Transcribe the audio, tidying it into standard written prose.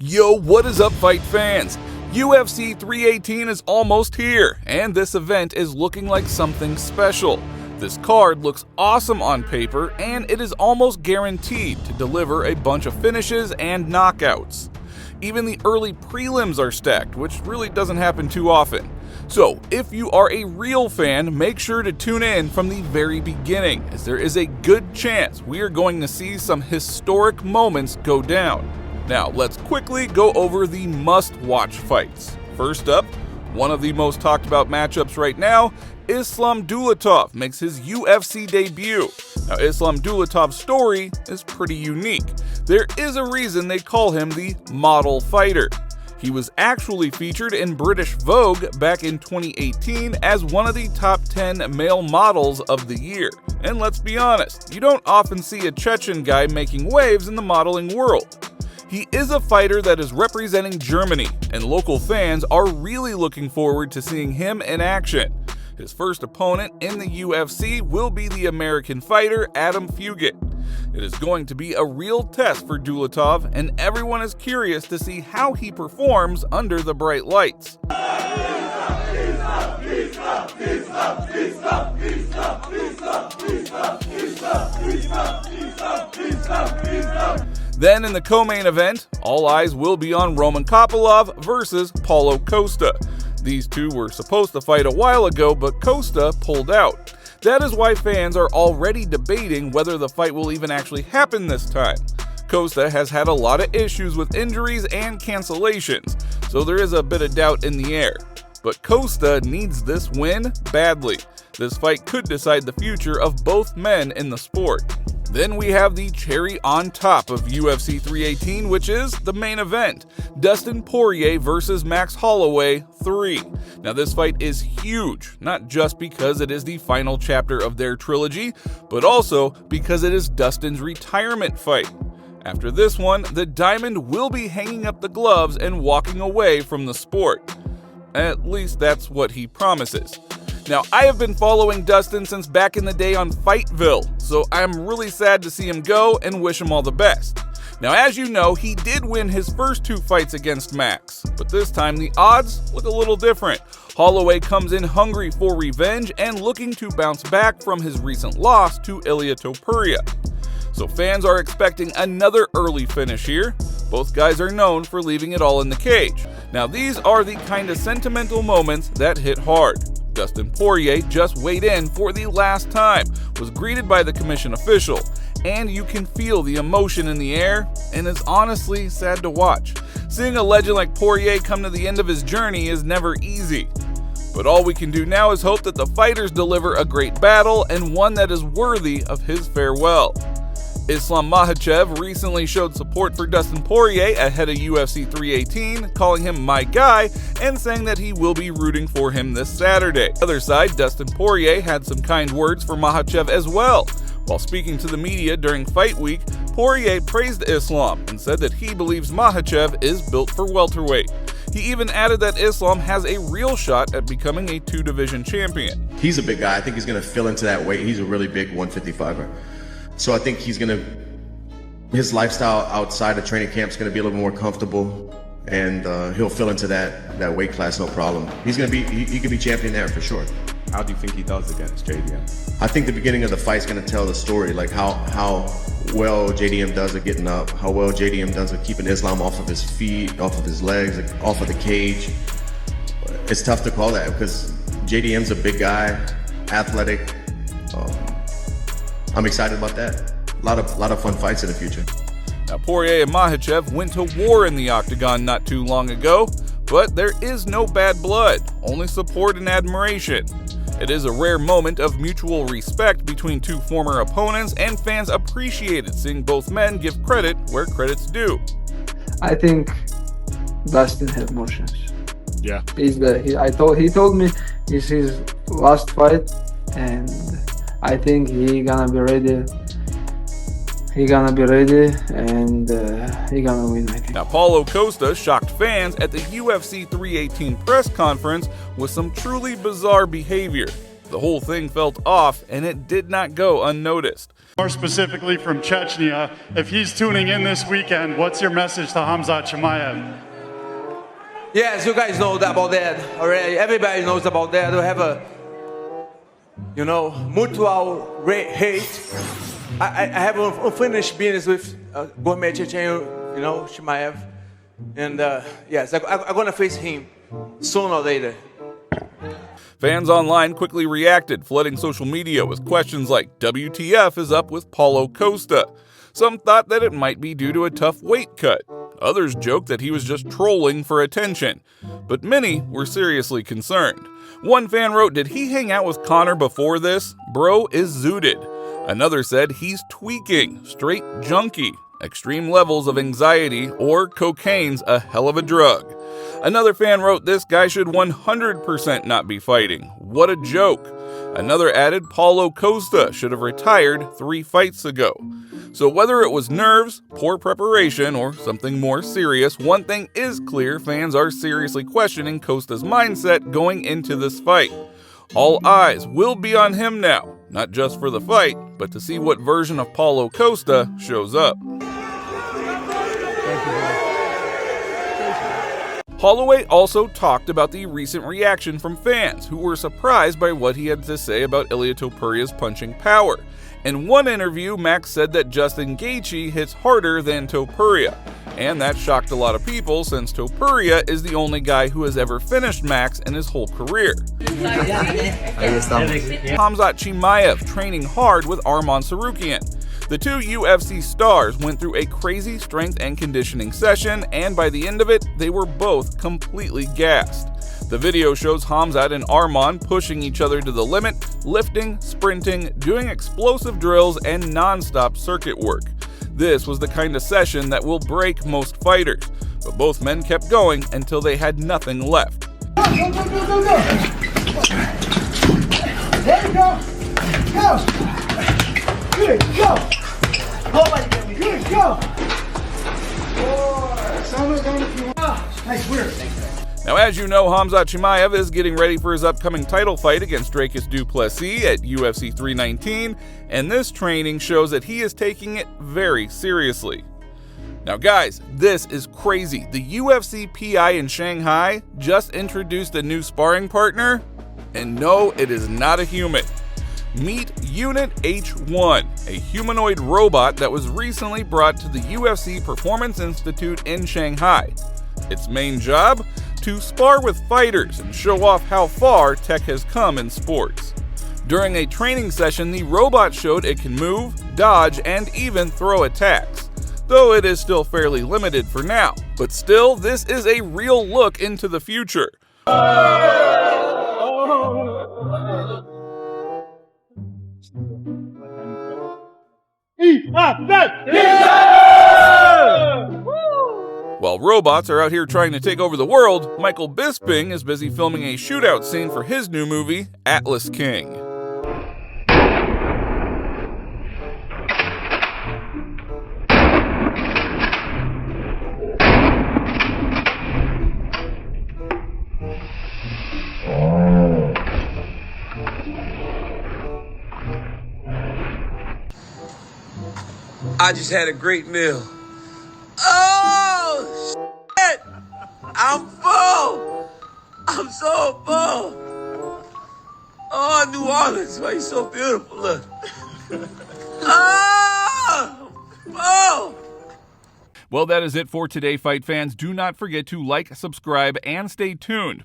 Yo, what is up, fight fans? UFC 318 is almost here, and this event is looking like something special. This card looks awesome on paper, and it is almost guaranteed to deliver a bunch of finishes and knockouts. Even the early prelims are stacked, which really doesn't happen too often. So, if you are a real fan, make sure to tune in from the very beginning, as there is a good chance we are going to see some historic moments go down. Now, let's quickly go over the must-watch fights. First up, one of the most talked about matchups right now, Islam Dulatov makes his UFC debut. Now, Islam Dulatov's story is pretty unique. There is a reason they call him the model fighter. He was actually featured in British Vogue back in 2018 as one of the top 10 male models of the year. And let's be honest, you don't often see a Chechen guy making waves in the modeling world. He is a fighter that is representing Germany, and local fans are really looking forward to seeing him in action. His first opponent in the UFC will be the American fighter Adam Fugit. It is going to be a real test for Dulatov, and everyone is curious to see how he performs under the bright lights. Then in the co-main event, all eyes will be on Roman Kopylov versus Paulo Costa. These two were supposed to fight a while ago, but Costa pulled out. That is why fans are already debating whether the fight will even actually happen this time. Costa has had a lot of issues with injuries and cancellations, so there is a bit of doubt in the air. But Costa needs this win badly. This fight could decide the future of both men in the sport. Then we have the cherry on top of UFC 318, which is the main event, Dustin Poirier versus Max Holloway 3. Now this fight is huge, not just because it is the final chapter of their trilogy, but also because it is Dustin's retirement fight. After this one, the Diamond will be hanging up the gloves and walking away from the sport. At least that's what he promises. Now, I have been following Dustin since back in the day on Fightville, so I'm really sad to see him go and wish him all the best. Now, as you know, he did win his first two fights against Max, but this time the odds look a little different. Holloway comes in hungry for revenge and looking to bounce back from his recent loss to Ilia Topuria. So fans are expecting another early finish here. Both guys are known for leaving it all in the cage. Now, these are the kind of sentimental moments that hit hard. Dustin Poirier just weighed in for the last time, was greeted by the commission official, and you can feel the emotion in the air, and it's honestly sad to watch. Seeing a legend like Poirier come to the end of his journey is never easy. But all we can do now is hope that the fighters deliver a great battle and one that is worthy of his farewell. Islam Makhachev recently showed support for Dustin Poirier ahead of UFC 318, calling him "my guy" and saying that he will be rooting for him this Saturday. On the other side, Dustin Poirier had some kind words for Makhachev as well. While speaking to the media during fight week, Poirier praised Islam and said that he believes Makhachev is built for welterweight. He even added that Islam has a real shot at becoming a two-division champion. He's a big guy. I think he's going to fill into that weight. He's a really big 155er. So I think his lifestyle outside of training camp is going to be a little more comfortable, and he'll fill into that weight class, no problem. He could be champion there for sure. How do you think he does against JDM? I think the beginning of the fight is going to tell the story, like how well JDM does at getting up, how well JDM does at keeping Islam off of his feet, off of his legs, off of the cage. It's tough to call that because JDM's a big guy, athletic. I'm excited about that. A lot of fun fights in the future. Now, Poirier and Makhachev went to war in the octagon not too long ago, but there is no bad blood, only support and admiration. It is a rare moment of mutual respect between two former opponents, and fans appreciated seeing both men give credit where credit's due. I think Dustin has more chance. Yeah. He told me it's his last fight, and I think he gonna be ready. He gonna be ready, and he gonna win, I think. Now, Paulo Costa shocked fans at the UFC 318 press conference with some truly bizarre behavior. The whole thing felt off, and it did not go unnoticed. More specifically from Chechnya, if he's tuning in this weekend, what's your message to Khamzat Chimaev? Yes, you guys know about that already. Everybody knows about that. We have a, mutual hate. I have unfinished business with Gourmet Chechen, Chimaev. And yes, I'm going to face him sooner or later. Fans online quickly reacted, flooding social media with questions like, WTF is up with Paulo Costa? Some thought that it might be due to a tough weight cut. Others joked that he was just trolling for attention. But many were seriously concerned. One fan wrote, did he hang out with Conor before this? Bro is zooted. Another said he's tweaking, straight junkie, extreme levels of anxiety, or cocaine's a hell of a drug. Another fan wrote, this guy should 100% not be fighting. What a joke. Another added, Paulo Costa should have retired 3 fights ago. So whether it was nerves, poor preparation, or something more serious, one thing is clear, fans are seriously questioning Costa's mindset going into this fight. All eyes will be on him now, not just for the fight, but to see what version of Paulo Costa shows up. Holloway also talked about the recent reaction from fans who were surprised by what he had to say about Ilia Topuria's punching power. In one interview, Max said that Justin Gaethje hits harder than Topuria, and that shocked a lot of people since Topuria is the only guy who has ever finished Max in his whole career. Khamzat Chimaev training hard with Arman Tsarukyan. The two UFC stars went through a crazy strength and conditioning session, and by the end of it, they were both completely gassed. The video shows Khamzat and Arman pushing each other to the limit, lifting, sprinting, doing explosive drills, and non-stop circuit work. This was the kind of session that will break most fighters, but both men kept going until they had nothing left. Go, go, go, go, go, go. There you go. Go. Good, go. Good, go. Nice work. Now, as you know, Khamzat Chimaev is getting ready for his upcoming title fight against Dricus du Plessis at UFC 319, and this training shows that he is taking it very seriously. Now guys, this is crazy. The UFC PI in Shanghai just introduced a new sparring partner, and no, it is not a human. Meet Unit H1, a humanoid robot that was recently brought to the UFC Performance Institute in Shanghai. Its main job? To spar with fighters and show off how far tech has come in sports. During a training session, the robot showed it can move, dodge, and even throw attacks, though it is still fairly limited for now. But still, this is a real look into the future. While robots are out here trying to take over the world, Michael Bisping is busy filming a shootout scene for his new movie, Atlas King. I just had a great meal. Oh, shit! I'm full! I'm so full! Oh, New Orleans, why you so beautiful, look. Oh! Oh! Well, that is it for today, fight fans. Do not forget to like, subscribe, and stay tuned.